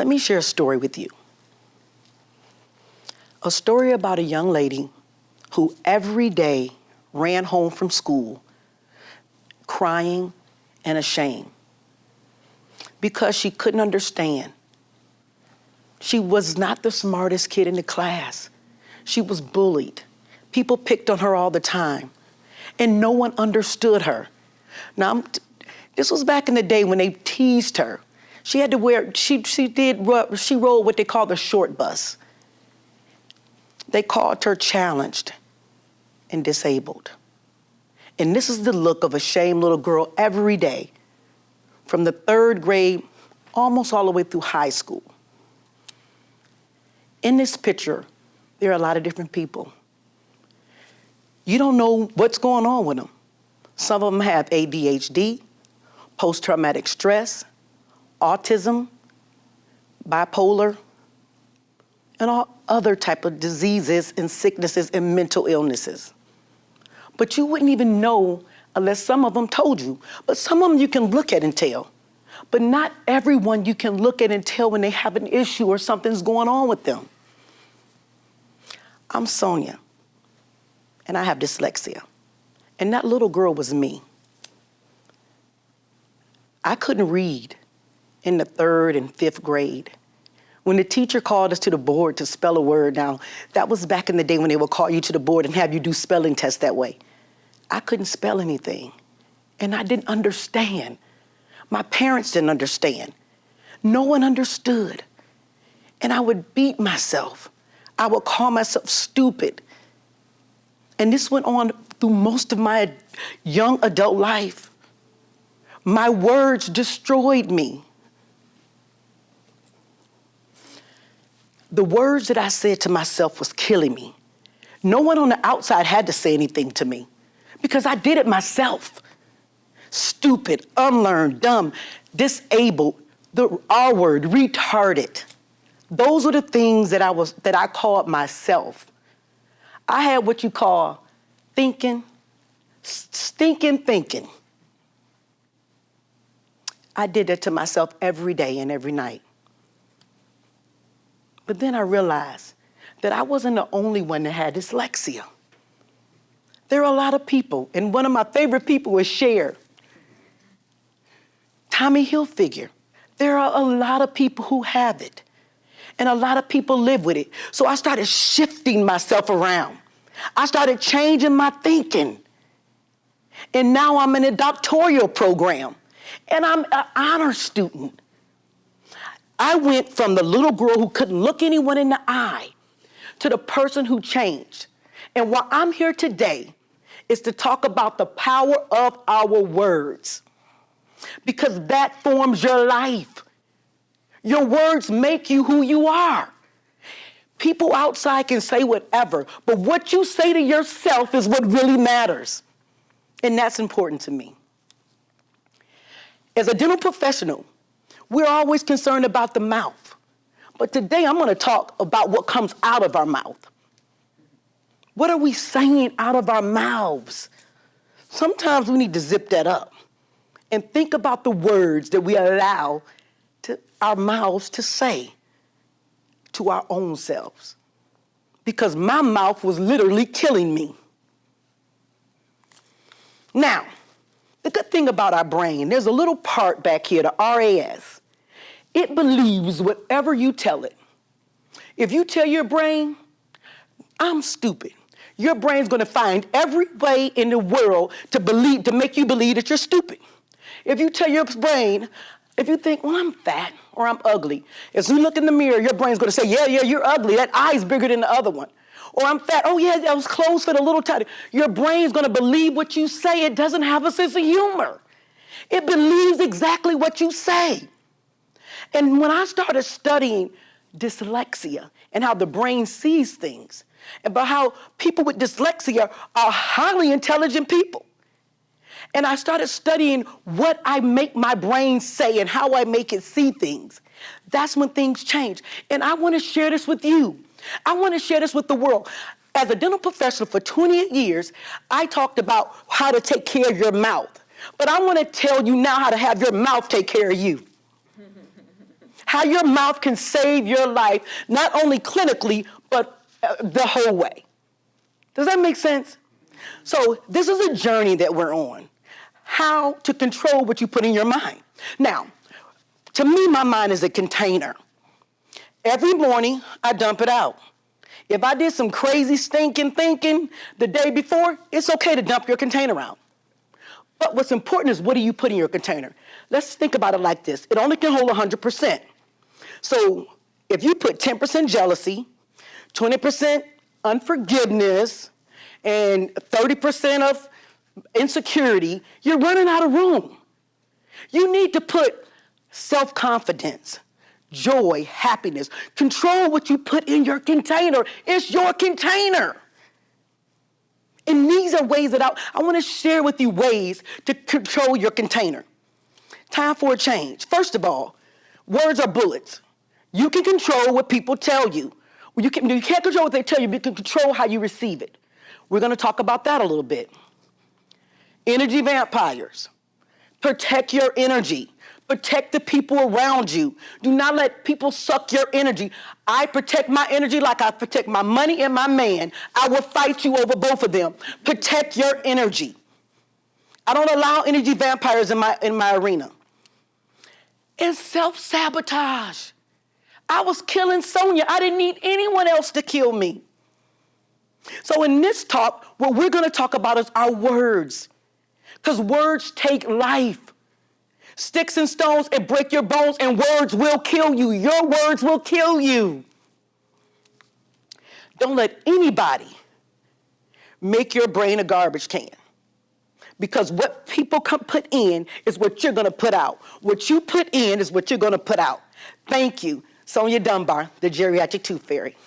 Let me share a story with you. A story about a young lady who every day ran home from school crying and ashamed because she couldn't understand. She was not the smartest kid in the class. She was bullied. People picked on her all the time, and no one understood her. Now, this was back in the day when they teased her. She had to wear, she rode what they call the short bus. They called her challenged and disabled. And this is the look of a shamed little girl every day, from the 3rd grade almost all the way through high school. In this picture, there are a lot of different people. You don't know what's going on with them. Some of them have ADHD, post-traumatic stress, autism, bipolar, and all other type of diseases and sicknesses and mental illnesses. But you wouldn't even know unless some of them told you. But some of them you can look at and tell. But not everyone you can look at and tell when they have an issue or something's going on with them. I'm Sonya, and I have dyslexia. And that little girl was me. I couldn't read in the 3rd and 5th grade. When the teacher called us to the board to spell a word, now, that was back in the day when they would call you to the board and have you do spelling tests that way. I couldn't spell anything, and I didn't understand. My parents didn't understand. No one understood. And I would beat myself. I would call myself stupid. And this went on through most of my young adult life. My words destroyed me. The words that I said to myself was killing me. No one on the outside had to say anything to me because I did it myself. Stupid, unlearned, dumb, disabled, the R word, retarded. Those are the things that I called myself. I had what you call stinking thinking. I did that to myself every day and every night. But then I realized that I wasn't the only one that had dyslexia. There are a lot of people, and one of my favorite people is Cher. Tommy Hilfiger. There are a lot of people who have it, and a lot of people live with it. So I started shifting myself around. I started changing my thinking. And now I'm in a doctoral program, and I'm an honor student. I went from the little girl who couldn't look anyone in the eye to the person who changed. And what I'm here today is to talk about the power of our words, because that forms your life. Your words make you who you are. People outside can say whatever, but what you say to yourself is what really matters. And that's important to me. As a dental professional, we're always concerned about the mouth. But today I'm going to talk about what comes out of our mouth. What are we saying out of our mouths? Sometimes we need to zip that up and think about the words that we allow our mouths to say to our own selves. Because my mouth was literally killing me. Now, the good thing about our brain, there's a little part back here, the RAS. It believes whatever you tell it. If you tell your brain, I'm stupid, your brain's gonna find every way in the world to make you believe that you're stupid. If you tell your brain, if you think, well, I'm fat or I'm ugly, as you look in the mirror, your brain's gonna say, yeah, you're ugly, that eye's bigger than the other one. Or I'm fat, oh yeah, those clothes fit a little tighter. Your brain's gonna believe what you say. It doesn't have a sense of humor. It believes exactly what you say. And when I started studying dyslexia and how the brain sees things, about how people with dyslexia are highly intelligent people, and I started studying what I make my brain say and how I make it see things, that's when things change. And I want to share this with you. I want to share this with the world. As a dental professional for 28 years, I talked about how to take care of your mouth. But I want to tell you now how to have your mouth take care of you. how your mouth can save your life, not only clinically, but the whole way. Does that make sense? So this is a journey that we're on. How to control what you put in your mind. Now, to me, my mind is a container. Every morning, I dump it out. If I did some crazy stinking thinking the day before, it's okay to dump your container out. But what's important is, what do you put in your container? Let's think about it like this. It only can hold 100%. So if you put 10% jealousy, 20% unforgiveness, and 30% of insecurity, you're running out of room. You need to put self-confidence, joy, happiness. Control what you put in your container. It's your container. And these are ways that I want to share with you ways to control your container. Time for a change. First of all, words are bullets. You can control what people tell you. You can't control what they tell you, but you can control how you receive it. We're going to talk about that a little bit. Energy vampires. Protect your energy. Protect the people around you. Do not let people suck your energy. I protect my energy like I protect my money and my man. I will fight you over both of them. Protect your energy. I don't allow energy vampires in my arena. And self-sabotage. I was killing Sonya. I didn't need anyone else to kill me. So in this talk, what we're going to talk about is our words. Because words take life. Sticks and stones and break your bones, and words will kill you. Your words will kill you. Don't let anybody make your brain a garbage can. Because what people put in is what you're going to put out. What you put in is what you're going to put out. Thank you. Sonya Dunbar, the Geriatric Tooth Fairy.